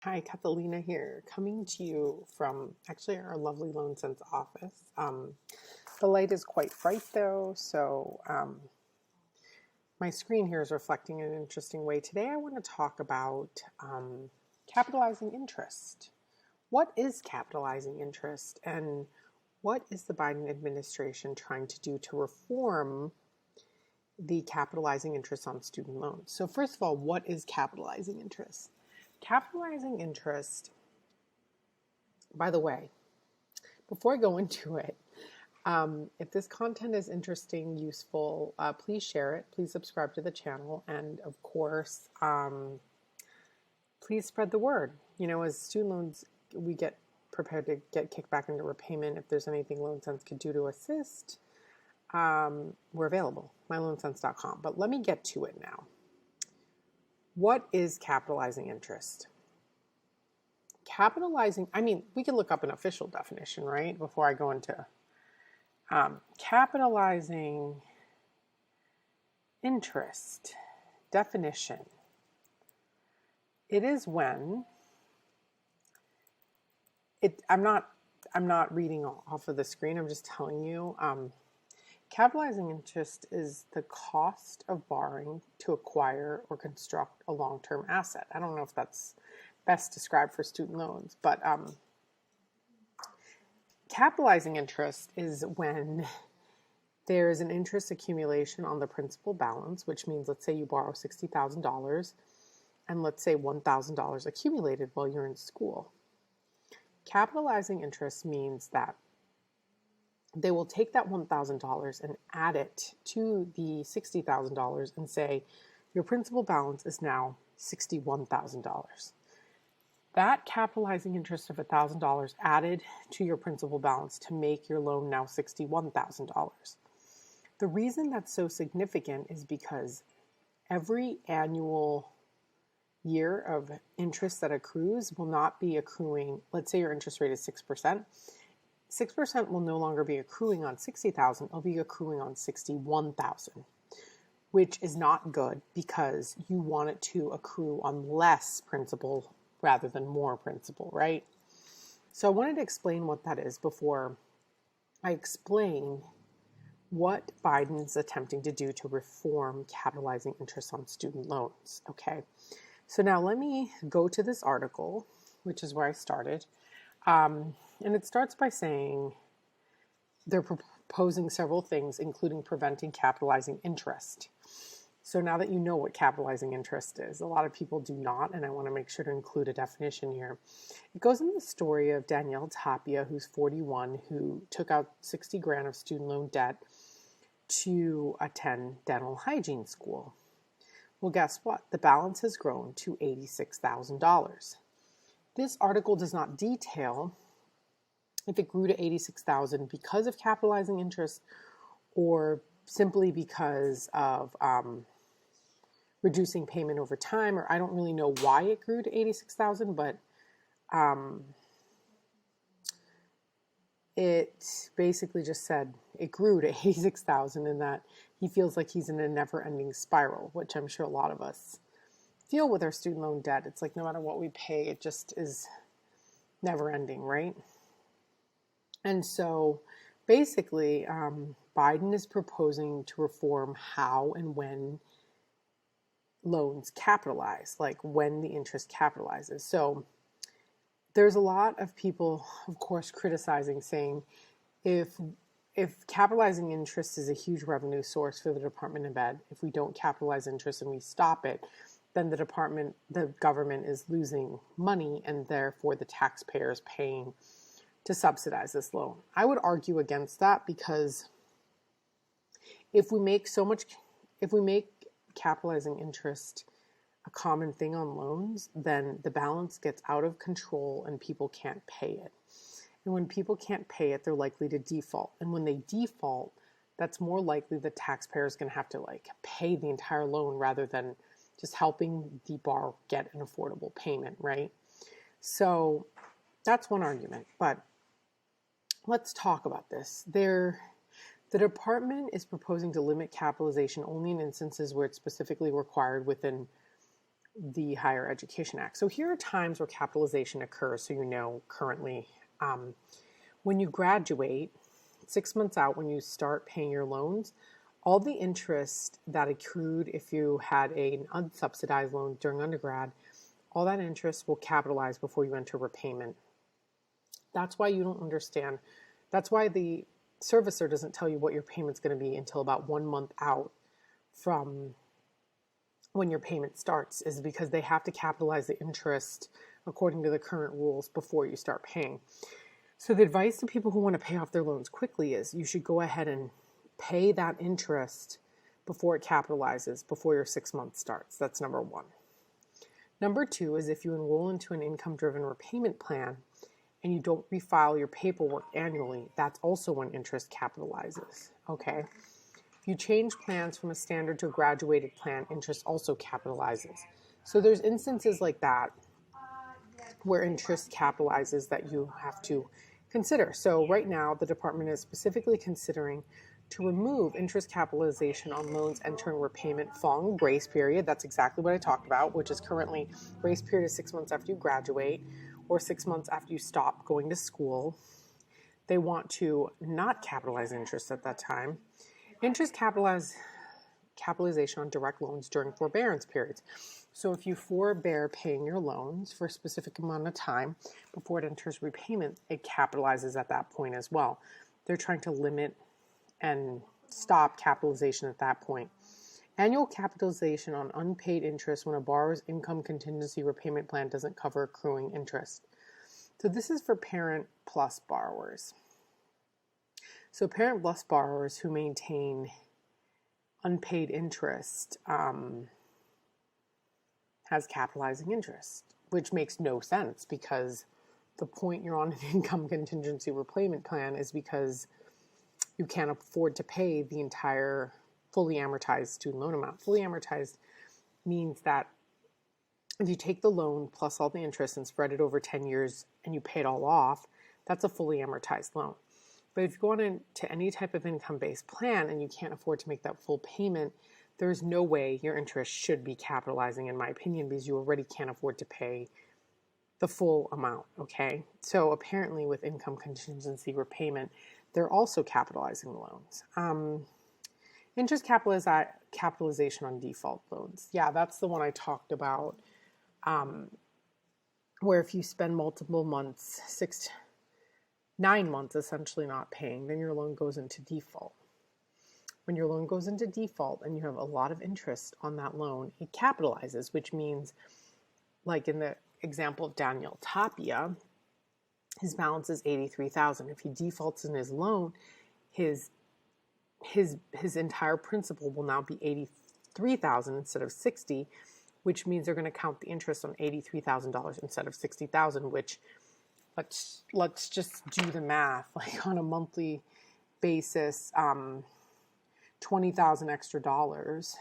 Hi, Catalina here, coming to you from actually our lovely LoanSense office. The light is quite bright though, so my screen here is reflecting in an interesting way. Today I want to talk about capitalizing interest. What is capitalizing interest, and what is the Biden administration trying to do to reform the capitalizing interest on student loans? So first of all, what is capitalizing interest? Capitalizing interest, by the way, before I go into it, if this content is interesting, useful, please share it. Please subscribe to the channel. And of course, please spread the word. You know, as student loans, we get prepared to get kicked back into repayment. If there's anything LoanSense could do to assist, we're available, myloansense.com. But let me get to it now. What is capitalizing interest? Capitalizing, we can look up an official definition, right? Before I go into capitalizing interest definition. It is when I'm not reading off of the screen. I'm just telling you. Capitalizing interest is the cost of borrowing to acquire or construct a long-term asset. I don't know if that's best described for student loans, but capitalizing interest is when there is an interest accumulation on the principal balance, which means, let's say you borrow $60,000 and let's say $1,000 accumulated while you're in school. Capitalizing interest means that they will take that $1,000 and add it to the $60,000 and say your principal balance is now $61,000. That capitalizing interest of $1,000 added to your principal balance to make your loan now $61,000. The reason that's so significant is because every annual year of interest that accrues will not be accruing. Let's say your interest rate is 6%. 6% will no longer be accruing on $60,000, it'll be accruing on $61,000, which is not good because you want it to accrue on less principal rather than more principal, right? So I wanted to explain what that is before I explain what Biden's attempting to do to reform capitalizing interest on student loans, okay? So now let me go to this article, which is where I started. And it starts by saying they're proposing several things, including preventing capitalizing interest. So now that you know what capitalizing interest is, a lot of people do not, and I want to make sure to include a definition here. It goes into the story of Danielle Tapia, who's 41, who took out 60 grand of student loan debt to attend dental hygiene school. Well, guess what? The balance has grown to $86,000. This article does not detail if it grew to $86,000 because of capitalizing interest or simply because of reducing payment over time, or I don't really know why it grew to $86,000, but it basically just said it grew to $86,000 and that he feels like he's in a never-ending spiral, which I'm sure a lot of us feel with our student loan debt. It's like no matter what we pay, it just is never ending, right? And so basically, Biden is proposing to reform how and when loans capitalize, like when the interest capitalizes. So there's a lot of people, of course, criticizing, saying if capitalizing interest is a huge revenue source for the Department of Ed, if we don't capitalize interest and we stop it, then the government is losing money and therefore the taxpayer is paying to subsidize this loan. I would argue against that because if we make capitalizing interest a common thing on loans, then the balance gets out of control and people can't pay it. And when people can't pay it, they're likely to default. And when they default, that's more likely the taxpayer is going to have to pay the entire loan rather than just helping the borrower get an affordable payment, right? So that's one argument, but let's talk about this. The department is proposing to limit capitalization only in instances where it's specifically required within the Higher Education Act. So here are times where capitalization occurs, so you know currently. When you graduate, 6 months out when you start paying your loans, all the interest that accrued if you had an unsubsidized loan during undergrad, all that interest will capitalize before you enter repayment. That's why you don't understand. That's why the servicer doesn't tell you what your payment's going to be until about 1 month out from when your payment starts, is because they have to capitalize the interest according to the current rules before you start paying. So the advice to people who want to pay off their loans quickly is you should go ahead and pay that interest before it capitalizes, before your 6 months starts. That's number one. Number two is if you enroll into an income-driven repayment plan and you don't refile your paperwork annually, that's also when interest capitalizes, okay? If you change plans from a standard to a graduated plan, interest also capitalizes. So there's instances like that where interest capitalizes that you have to consider. So right now, the department is specifically considering to remove interest capitalization on loans entering repayment following grace period. That's exactly what I talked about, which is currently grace period is 6 months after you graduate or 6 months after you stop going to school. They want to not capitalize interest at that time. Interest capitalization on direct loans during forbearance periods. So if you forbear paying your loans for a specific amount of time before it enters repayment, it capitalizes at that point as well. They're trying to limit and stop capitalization at that point. Annual capitalization on unpaid interest when a borrower's income contingency repayment plan doesn't cover accruing interest. So this is for Parent Plus borrowers. So Parent Plus borrowers who maintain unpaid interest has capitalizing interest, which makes no sense because the point you're on an income contingency repayment plan is because you can't afford to pay the entire fully amortized student loan amount. Fully amortized means that if you take the loan plus all the interest and spread it over 10 years and you pay it all off, that's a fully amortized loan. But if you go on into any type of income-based plan and you can't afford to make that full payment, there's no way your interest should be capitalizing, in my opinion, because you already can't afford to pay the full amount, okay? So apparently with income contingency repayment, they're also capitalizing the loans. Interest capitalization on default loans. Yeah, that's the one I talked about, where if you spend multiple months, 9 months essentially not paying, then your loan goes into default. When your loan goes into default and you have a lot of interest on that loan, it capitalizes, which means, like in the example of Daniel Tapia, his balance is $83,000. If he defaults in his loan, his entire principal will now be $83,000 instead of $60,000, which means they're going to count the interest on $83,000 instead of $60,000. Which let's just do the math. Like on a monthly basis, $20,000 extra dollars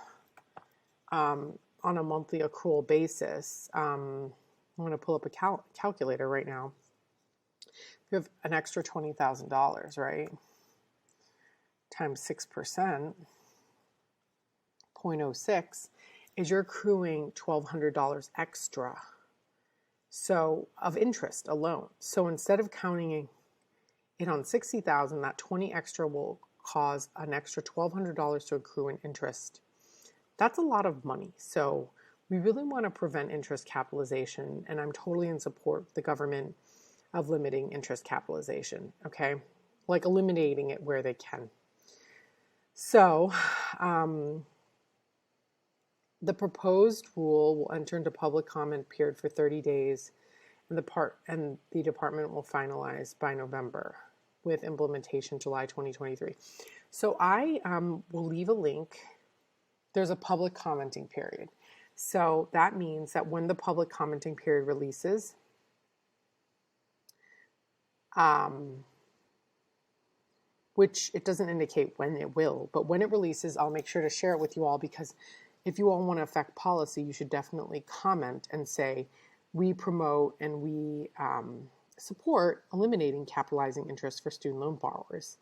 on a monthly accrual basis. I'm going to pull up a calculator right now. You have an extra $20,000, right? Times 6%, 0.06, is you're accruing $1,200 extra. So of interest alone. So instead of counting it on $60,000, that 20 extra will cause an extra $1,200 to accrue in interest. That's a lot of money. So we really want to prevent interest capitalization, and I'm totally in support of the government of limiting interest capitalization, okay? Like eliminating it where they can. So the proposed rule will enter into public comment period for 30 days, and the department will finalize by November with implementation July 2023. So I will leave a link. There's a public commenting period. So that means that when the public commenting period releases, which it doesn't indicate when it will, but when it releases, I'll make sure to share it with you all, because if you all want to affect policy, you should definitely comment and say, we promote and we support eliminating capitalizing interest for student loan borrowers.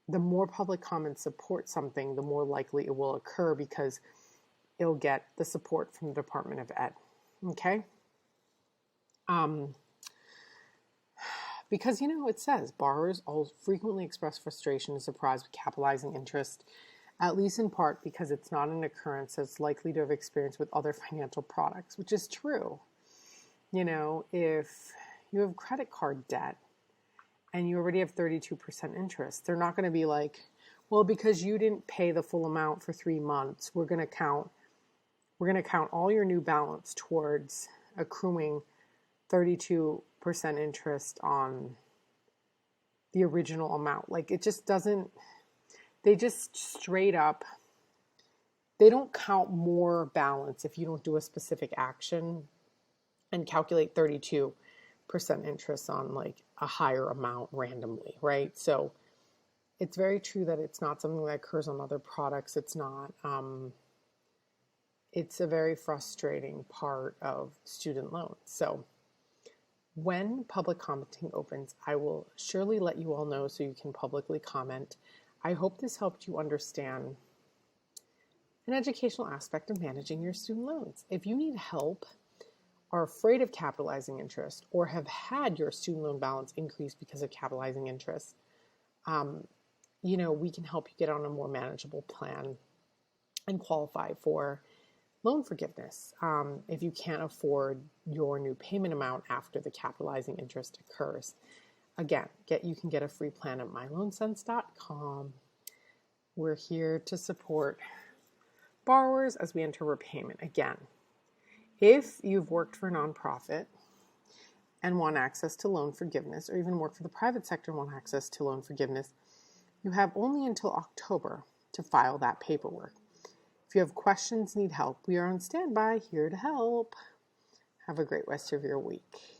The more public comments support something, the more likely it will occur, because it'll get the support from the Department of Ed. Okay? Because, it says borrowers all frequently express frustration and surprise with capitalizing interest, at least in part because it's not an occurrence that's likely to have experienced with other financial products, which is true. If you have credit card debt and you already have 32% interest, they're not going to be like, well, because you didn't pay the full amount for 3 months, we're going to count all your new balance towards accruing 32% interest on the original amount. Like, it just doesn't, they just straight up, they don't count more balance if you don't do a specific action and calculate 32% interest on like a higher amount randomly, right? So it's very true that it's not something that occurs on other products. It's not, it's a very frustrating part of student loans. So when public commenting opens, I will surely let you all know so you can publicly comment. I hope this helped you understand an educational aspect of managing your student loans. If you need help, are afraid of capitalizing interest, or have had your student loan balance increase because of capitalizing interest, we can help you get on a more manageable plan and qualify for loan forgiveness if you can't afford your new payment amount after the capitalizing interest occurs. Again, you can get a free plan at myloansense.com. We're here to support borrowers as we enter repayment. Again, if you've worked for a nonprofit and want access to loan forgiveness, or even work for the private sector and want access to loan forgiveness, you have only until October to file that paperwork. If you have questions, need help, we are on standby, here to help. Have a great rest of your week.